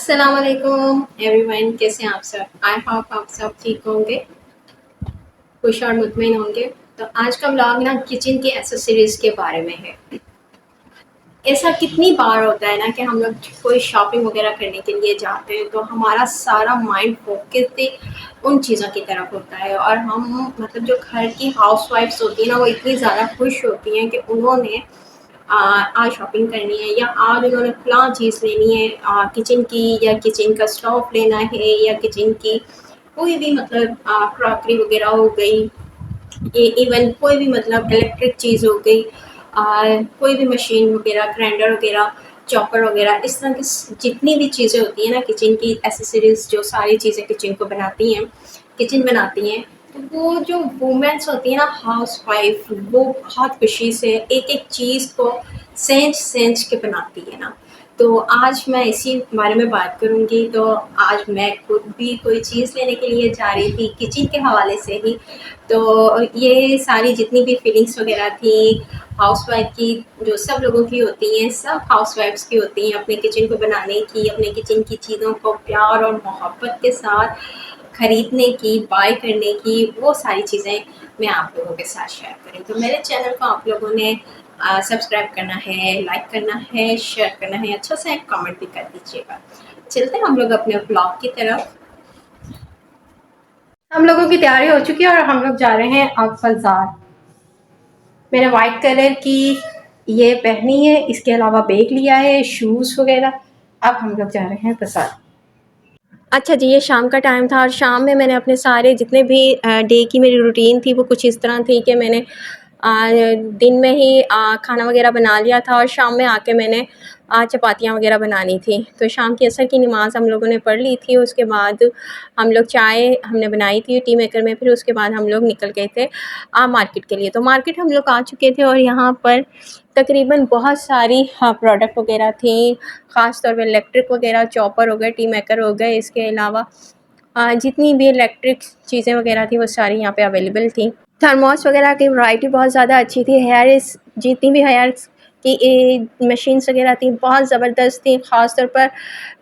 अस्सलाम वालेकुम एवरीवन, कैसे हैं आप सब। आई होप आप सब ठीक होंगे, खुश और मुतमईन होंगे। तो आज का व्लॉग ना किचन की एसेसरीज के बारे में है। ऐसा कितनी बार होता है ना कि हम लोग कोई शॉपिंग वगैरह करने के लिए जाते हैं तो हमारा सारा माइंड फोकस उन चीज़ों की तरफ होता है, और हम मतलब जो घर की हाउस वाइफ्स होती है ना वो इतनी ज़्यादा खुश होती हैं कि उन्होंने आज शॉपिंग करनी है या आज उन्होंने फलां चीज़ लेनी है, किचन की, या किचन का स्टोव लेना है, या किचन की कोई भी मतलब क्रॉकरी वगैरह हो गई, इवन कोई भी मतलब इलेक्ट्रिक चीज़ हो गई, कोई भी मशीन वगैरह, ग्राइंडर वगैरह, चॉपर वगैरह, इस तरह की जितनी भी चीज़ें होती हैं ना किचन की एसेसरीज, जो सारी चीज़ें किचन को बनाती हैं, किचन बनाती हैं, तो वो जो वुमेन्स होती है ना हाउस वाइफ, वो बहुत खुशी से एक एक चीज़ को सेंच सेंच के बनाती है ना। तो आज मैं इसी बारे में बात करूँगी। तो आज मैं खुद भी कोई चीज़ लेने के लिए जा रही थी किचन के हवाले से ही। तो ये सारी जितनी भी फीलिंग्स वगैरह थी हाउसवाइफ की, जो सब लोगों की होती हैं, सब हाउसवाइफ्स की होती हैं, अपने किचन को बनाने की, अपने किचन की चीज़ों को प्यार और मोहब्बत के साथ खरीदने की, बाय करने की, वो सारी चीज़ें मैं आप लोगों के साथ शेयर करूँ। तो मेरे चैनल को आप लोगों ने सब्सक्राइब करना है, लाइक करना है, शेयर करना है, अच्छा सा एक कमेंट भी कर दीजिएगा। चलते हैं हम लोग अपने ब्लॉग की तरफ। हम लोगों की तैयारी हो चुकी है और हम लोग जा रहे हैं अब बाजार। मैंने वाइट कलर की ये पहनी है, इसके अलावा बैग लिया है, शूज़ वगैरह। अब हम लोग जा रहे हैं बाजार। अच्छा जी, ये शाम का टाइम था और शाम में मैंने अपने सारे जितने भी डे की मेरी रूटीन थी वो कुछ इस तरह थी कि मैंने दिन में ही खाना वगैरह बना लिया था और शाम में आके मैंने चपातियाँ वगैरह बनानी थी। तो शाम की असर की नमाज़ हम लोगों ने पढ़ ली थी। उसके बाद हम लोग चाय हमने बनाई थी टी मेकर में, फिर उसके बाद हम लोग निकल गए थे मार्केट के लिए। तो मार्केट हम लोग आ चुके थे और यहाँ पर तकरीबन बहुत सारी प्रोडक्ट वगैरह थी, ख़ास तौर पे इलेक्ट्रिक वगैरह, चॉपर हो गए, टी मेकर हो गए, इसके अलावा जितनी भी इलेक्ट्रिक चीज़ें वगैरह थी वो सारी यहाँ पे अवेलेबल थी। थर्मोस वगैरह की वैरायटी बहुत ज़्यादा अच्छी थी। जितनी भी हेयर की मशीन्स वगैरह थी बहुत ज़बरदस्त थी। ख़ास तौर पर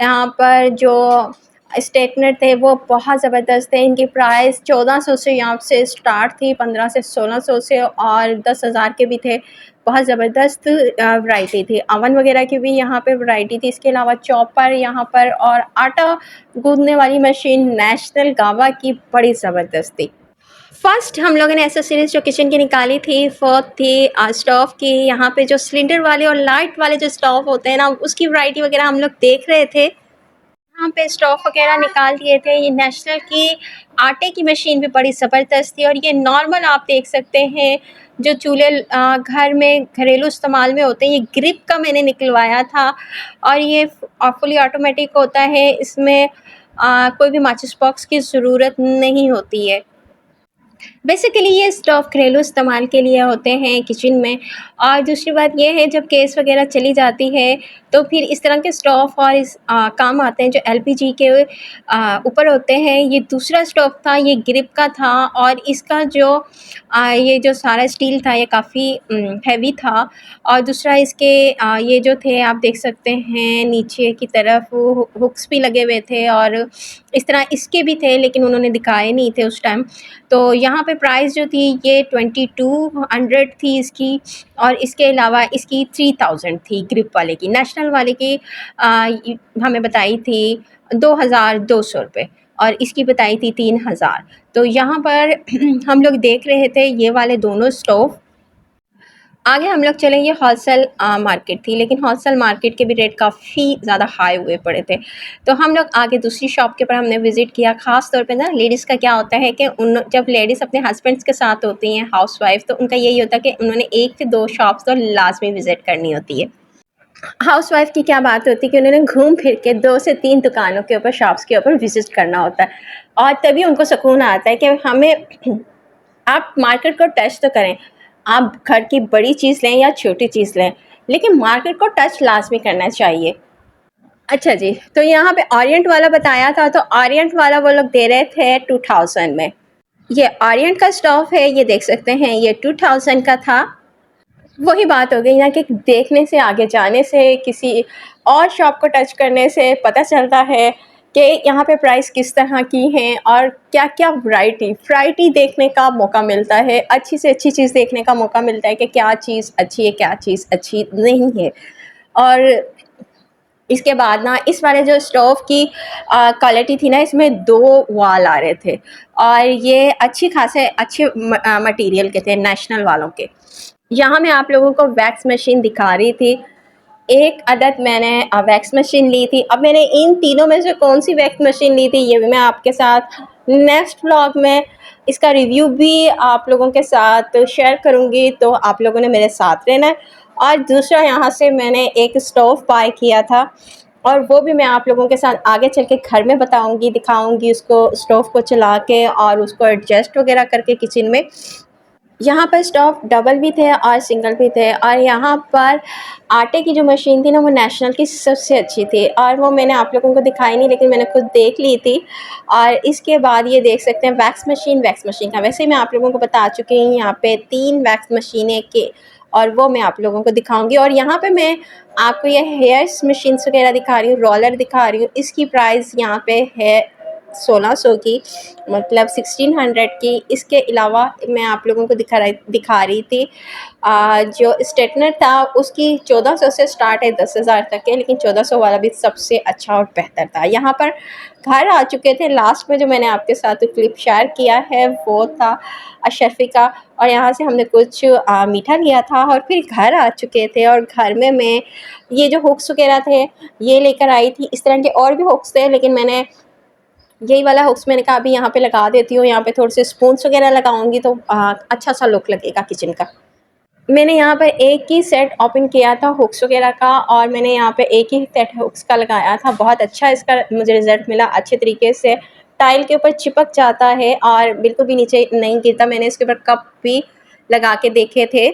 यहाँ पर जो स्ट्रेटनर थे वो बहुत ज़बरदस्त थे। इनकी प्राइस 1400 से यहाँ से स्टार्ट थी, 15 से 1600 से, और 10,000 के भी थे। बहुत ज़बरदस्त वैरायटी थी। अवन वगैरह की भी यहाँ पे वैरायटी थी। इसके अलावा चॉपर यहाँ पर, और आटा गूँदने वाली मशीन नेशनल गावा की बड़ी ज़बरदस्त थी। फर्स्ट हम लोगों ने एसेसरीज़ जो किचन की निकाली थी वो थी स्टोव की। यहाँ पे जो सिलेंडर वाले और लाइट वाले जो स्टोव होते हैं ना, उसकी वैरायटी वगैरह हम लोग देख रहे थे। यहाँ पे स्टोव वगैरह निकाल दिए थे। ये नेशनल की आटे की मशीन भी बड़ी ज़बरदस्त थी, और ये नॉर्मल आप देख सकते हैं जो चूल्हे घर में घरेलू इस्तेमाल में होते हैं। ये ग्रिप का मैंने निकलवाया था, और ये फुली ऑटोमेटिक होता है। इसमें कोई भी माचिस बॉक्स की ज़रूरत नहीं होती है। बेसिकली ये स्टोव घरेलू इस्तेमाल के लिए होते हैं किचन में। और दूसरी बात ये है, जब गैस वगैरह चली जाती है तो फिर इस तरह के स्टोव और काम आते हैं जो एलपीजी के ऊपर होते हैं। ये दूसरा स्टोव था, ये ग्रिप का था, और इसका जो ये जो सारा स्टील था ये काफ़ी हैवी था। और दूसरा इसके ये जो थे आप देख सकते हैं नीचे की तरफ वो हुक्स भी लगे हुए थे, और इस तरह इसके भी थे लेकिन उन्होंने दिखाए नहीं थे उस टाइम। तो यहाँ पे प्राइस जो थी ये 2200 थी इसकी, और इसके अलावा इसकी 3000 थी ग्रिप वाले की। नेशनल वाले की हमें बताई थी 2200 रुपये, और इसकी बताई थी 3000। तो यहाँ पर हम लोग देख रहे थे ये वाले दोनों स्टोव। आगे हम लोग चलेंगे होलसेल मार्केट थी, लेकिन होलसेल मार्केट के भी रेट काफ़ी ज़्यादा हाई हुए पड़े थे। तो हम लोग आगे दूसरी शॉप के ऊपर हमने विज़िट किया। ख़ास तौर पे ना लेडीज़ का क्या होता है कि जब लेडीज़ अपने हस्बैंड्स के साथ होती हैं हाउसवाइफ, तो उनका यही होता है कि उन्होंने 1 से 2 शॉप्स तो लाज़मी विज़िट करनी होती है। हाउसवाइफ की क्या बात होती है कि उन्होंने घूम फिर के 2 से 3 दुकानों के ऊपर, शॉप्स के ऊपर विज़िट करना होता है, और तभी उनको सुकून आता है कि हमें आप मार्केट को टच तो करें। आप घर की बड़ी चीज़ लें या छोटी चीज़ लें, लेकिन मार्केट को टच लाज़मी करना चाहिए। अच्छा जी, तो यहाँ पे ओरिएंट वाला बताया था, तो ओरिएंट वाला वो लोग दे रहे थे 2000 में। ये ओरिएंट का स्टोव है, ये देख सकते हैं, ये 2000 का था। वही बात हो गई ना कि देखने से, आगे जाने से, किसी और शॉप को टच करने से पता चलता है कि यहाँ पे प्राइस किस तरह की हैं और क्या-क्या वैरायटी देखने का मौका मिलता है, अच्छी से अच्छी चीज़ देखने का मौका मिलता है कि क्या चीज़ अच्छी है, क्या चीज़ अच्छी नहीं है। और इसके बाद ना इस वाले जो स्टोव की क्वालिटी थी ना, इसमें 2 वाल आ रहे थे और ये अच्छी खासे अच्छे मटीरियल के थे, नेशनल वालों के। यहाँ मैं आप लोगों को वैक्स मशीन दिखा रही थी। एक अदद मैंने वैक्स मशीन ली थी। अब मैंने इन तीनों में से कौन-सी वैक्स मशीन ली थी, ये भी मैं आपके साथ नेक्स्ट व्लॉग में इसका रिव्यू भी आप लोगों के साथ शेयर करूँगी, तो आप लोगों ने मेरे साथ रहना है। और दूसरा, यहाँ से मैंने एक स्टोव बाय किया था और वो भी मैं आप लोगों के साथ आगे चल के घर में बताऊँगी, दिखाऊँगी उसको, स्टोव को चला के और उसको एडजस्ट वगैरह करके किचन में। यहाँ पर स्टोव डबल भी थे और सिंगल भी थे और यहाँ पर आटे की जो मशीन थी ना, वो नेशनल की सबसे अच्छी थी और वो मैंने आप लोगों को दिखाई नहीं, लेकिन मैंने खुद देख ली थी। और इसके बाद ये देख सकते हैं वैक्स मशीन का वैसे ही मैं आप लोगों को बता चुकी हूँ यहाँ पे 3 वैक्स मशीनें के, और वो मैं आप लोगों को दिखाऊंगी। और यहाँ पे मैं आपको ये हेयर्स मशीन्स वगैरह दिखा रही हूँ, रोलर दिखा रही हूँ। इसकी प्राइस यहाँ पे है 1600 की, मतलब 1600 की। इसके अलावा मैं आप लोगों को दिखा रही थी जो स्ट्रेटनर था, उसकी 1400 से स्टार्ट है 10,000 तक है, लेकिन 1400 वाला भी सबसे अच्छा और बेहतर था। यहाँ पर घर आ चुके थे, लास्ट में जो मैंने आपके साथ क्लिप शेयर किया है वो था अशरफी का, और यहाँ से हमने कुछ मीठा लिया था और फिर घर आ चुके थे। और घर में मैं ये जो हुक्स वगैरह थे ये लेकर आई थी। इस तरह के और भी हुक्स थे, लेकिन मैंने यही वाला हुक्स मैंने कहा अभी यहाँ पे लगा देती हूँ। यहाँ पे थोड़े से स्पून्स वगैरह लगाऊंगी तो अच्छा सा लुक लगेगा किचन का। मैंने यहाँ पर एक ही सेट ओपन किया था हुक्स वगैरह का, और मैंने यहाँ पे एक ही सेट हुक्स का लगाया था। बहुत अच्छा इसका मुझे रिज़ल्ट मिला, अच्छे तरीके से टाइल के ऊपर चिपक जाता है और बिल्कुल भी नीचे नहीं गिरता। मैंने इसके ऊपर कप भी लगा के देखे थे।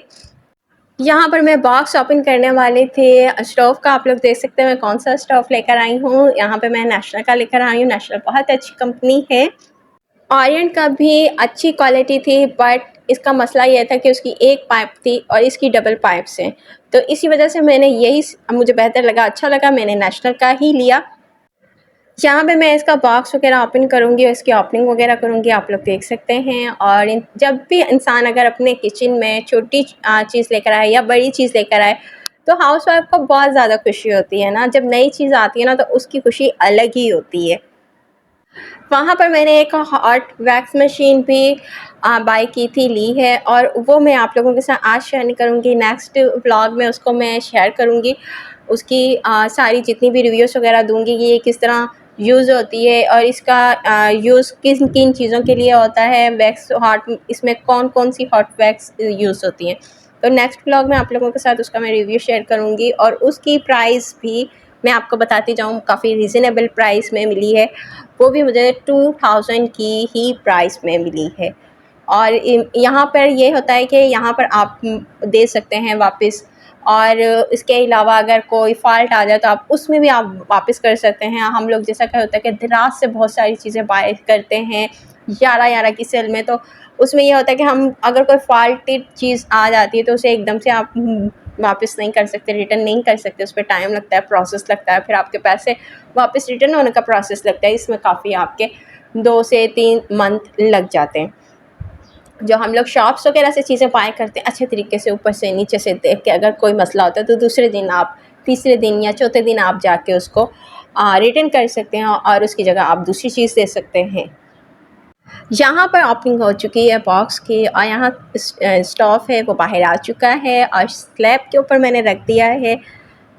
यहाँ पर मैं बॉक्स ओपन करने वाली थी स्टोव का। आप लोग देख सकते हैं मैं कौन सा स्टोव लेकर आई हूँ। यहाँ पे मैं नेशनल का लेकर आई हूँ। नेशनल बहुत अच्छी कंपनी है। ओरिएंट का भी अच्छी क्वालिटी थी, बट इसका मसला ये था कि उसकी एक पाइप थी और इसकी डबल पाइप्स हैं, तो इसी वजह से मैंने यही मुझे बेहतर लगा, अच्छा लगा, मैंने नेशनल का ही लिया। यहाँ पे मैं इसका बॉक्स वगैरह ओपन करूँगी और इसकी ओपनिंग वगैरह करूँगी, आप लोग देख सकते हैं। और जब भी इंसान अगर अपने किचन में छोटी चीज़ लेकर आए या बड़ी चीज़ लेकर आए, तो हाउसवाइफ को बहुत ज़्यादा खुशी होती है ना। जब नई चीज़ आती है ना, तो उसकी खुशी अलग ही होती है। वहाँ पर मैंने एक हॉट वैक्स मशीन भी बाय की थी, ली है, और वो मैं आप लोगों के साथ आज शेयर नहीं करूँगी, नेक्स्ट व्लॉग में उसको मैं शेयर करूँगी। उसकी सारी जितनी भी रिव्यूज़ वगैरह दूँगी कि ये किस तरह यूज़ होती है और इसका यूज़ किन किन चीज़ों के लिए होता है। वैक्स हॉट, इसमें कौन कौन सी हॉट वैक्स यूज़ होती हैं, तो नेक्स्ट व्लॉग में आप लोगों के साथ उसका मैं रिव्यू शेयर करूँगी। और उसकी प्राइस भी मैं आपको बताती जाऊँ, काफ़ी रीज़नेबल प्राइस में मिली है। वो भी मुझे 2000 की ही प्राइस में मिली है। और यहाँ पर ये होता है कि यहाँ पर आप दे सकते हैं वापस, और इसके अलावा अगर कोई फ़ॉल्ट आ जाए तो आप उसमें भी आप वापस कर सकते हैं। हम लोग जैसा क्या होता है कि रात से बहुत सारी चीज़ें बाय करते हैं 11-11 की सेल में, तो उसमें ये होता है कि हम अगर कोई फ़ॉल्टेड चीज़ आ जाती है तो उसे एकदम से आप वापस नहीं कर सकते, रिटर्न नहीं कर सकते। उस पे टाइम लगता है, प्रोसेस लगता है, फिर आपके पैसे वापस रिटर्न होने का प्रोसेस लगता है। इसमें काफ़ी आपके 2 से 3 मंथ लग जाते हैं। जो हम लोग शॉप्स वगैरह से चीज़ें बाय करते हैं अच्छे तरीके से ऊपर से नीचे से देख के, अगर कोई मसला होता है तो दूसरे दिन आप, तीसरे दिन या चौथे दिन आप जाके उसको रिटर्न कर सकते हैं और उसकी जगह आप दूसरी चीज़ दे सकते हैं। यहाँ पर ओपनिंग हो चुकी है बॉक्स की, और यहाँ स्टोव है वो बाहर आ चुका है और स्लैब के ऊपर मैंने रख दिया है।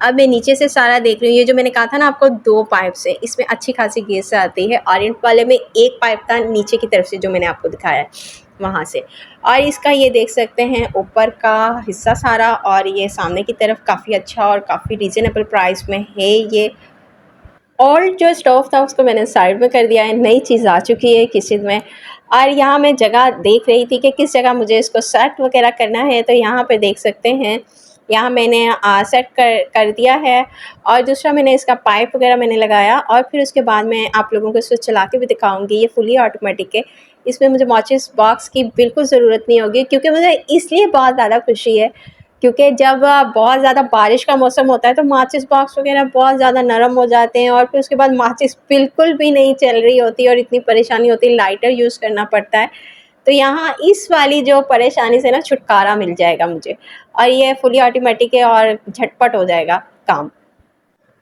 अब मैं नीचे से सारा देख रही हूँ। ये जो मैंने कहा था ना आपको 2 पाइप्स है, इसमें अच्छी खासी गैस आती है। ओरिएंट वाले में एक पाइप था नीचे की तरफ से जो मैंने आपको दिखाया है वहाँ से, और इसका ये देख सकते हैं ऊपर का हिस्सा सारा, और ये सामने की तरफ काफ़ी अच्छा और काफ़ी रीज़नेबल प्राइस में है ये। ओल्ड जो स्टोव था उसको मैंने साइड में कर दिया है, नई चीज़ आ चुकी है किचन में। और यहाँ मैं जगह देख रही थी कि किस जगह मुझे इसको सेट वगैरह करना है, तो यहाँ पे देख सकते हैं यहाँ मैंने सेट कर दिया है। और दूसरा मैंने इसका पाइप वगैरह मैंने लगाया, और फिर उसके बाद मैं आप लोगों को इसको चला के भी दिखाऊंगी। ये फुली ऑटोमेटिक है, इसमें मुझे माचिस बॉक्स की बिल्कुल ज़रूरत नहीं होगी, क्योंकि मुझे इसलिए बहुत ज़्यादा खुशी है क्योंकि जब बहुत ज़्यादा बारिश का मौसम होता है तो माचिस बॉक्स वगैरह बहुत ज़्यादा नरम हो जाते हैं और फिर उसके बाद माचिस बिल्कुल भी नहीं चल रही होती और इतनी परेशानी होती है, लाइटर यूज़ करना पड़ता है। तो यहाँ इस वाली जो परेशानी से ना छुटकारा मिल जाएगा मुझे, और ये फुली ऑटोमेटिक है और झटपट हो जाएगा काम।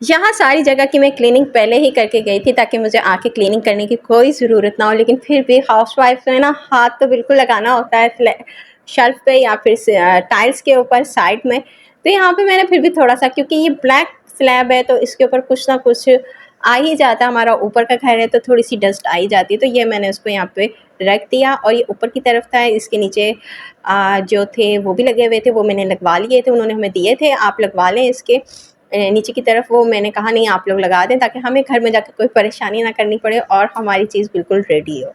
यहाँ सारी जगह की मैं क्लीनिंग पहले ही करके गई थी ताकि मुझे आके क्लीनिंग करने की कोई ज़रूरत ना हो, लेकिन फिर भी हाउसवाइफ में ना हाथ तो बिल्कुल लगाना होता है शेल्फ पे या फिर टाइल्स के ऊपर साइड में। तो यहाँ पे मैंने फिर भी थोड़ा सा, क्योंकि ये ब्लैक स्लैब है तो इसके ऊपर कुछ ना कुछ आ ही जाता है, हमारा ऊपर का घर है तो थोड़ी सी डस्ट आ ही जाती है। तो ये मैंने उसको यहाँ पे रख दिया और ये ऊपर की तरफ था, इसके नीचे जो थे वो भी लगे हुए थे, वो मैंने लगवा लिए थे, उन्होंने हमें दिए थे आप लगवा लें इसके नीचे की तरफ। वो मैंने कहा नहीं आप लोग लगा दें ताकि हमें घर में जाकर कोई परेशानी ना करनी पड़े और हमारी चीज़ बिल्कुल रेडी हो।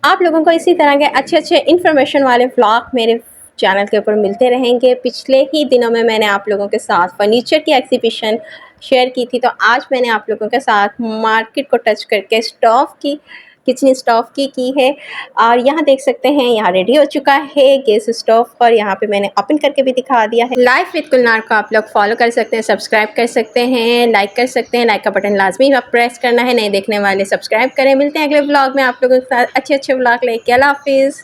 आप लोगों को इसी तरह के अच्छे-अच्छे इन्फॉर्मेशन वाले व्लॉग मेरे चैनल के ऊपर मिलते रहेंगे। पिछले ही दिनों में मैंने आप लोगों के साथ फर्नीचर की एग्ज़िबिशन शेयर की थी, तो आज मैंने आप लोगों के साथ मार्केट को टच करके स्टोव की, किचन स्टोव की है। और यहाँ देख सकते हैं यहाँ रेडी हो चुका है गैस स्टोव, और यहाँ पे मैंने ओपन करके भी दिखा दिया है। लाइफ विद कुलनार को आप लोग फॉलो कर सकते हैं, सब्सक्राइब कर सकते हैं, लाइक कर सकते हैं। लाइक का बटन लाजमी आप प्रेस करना है, नए देखने वाले सब्सक्राइब करें। मिलते हैं अगले व्लॉग में आप लोगों के साथ अच्छे-अच्छे व्लॉग लेके। अल्लाह हाफ़िज़।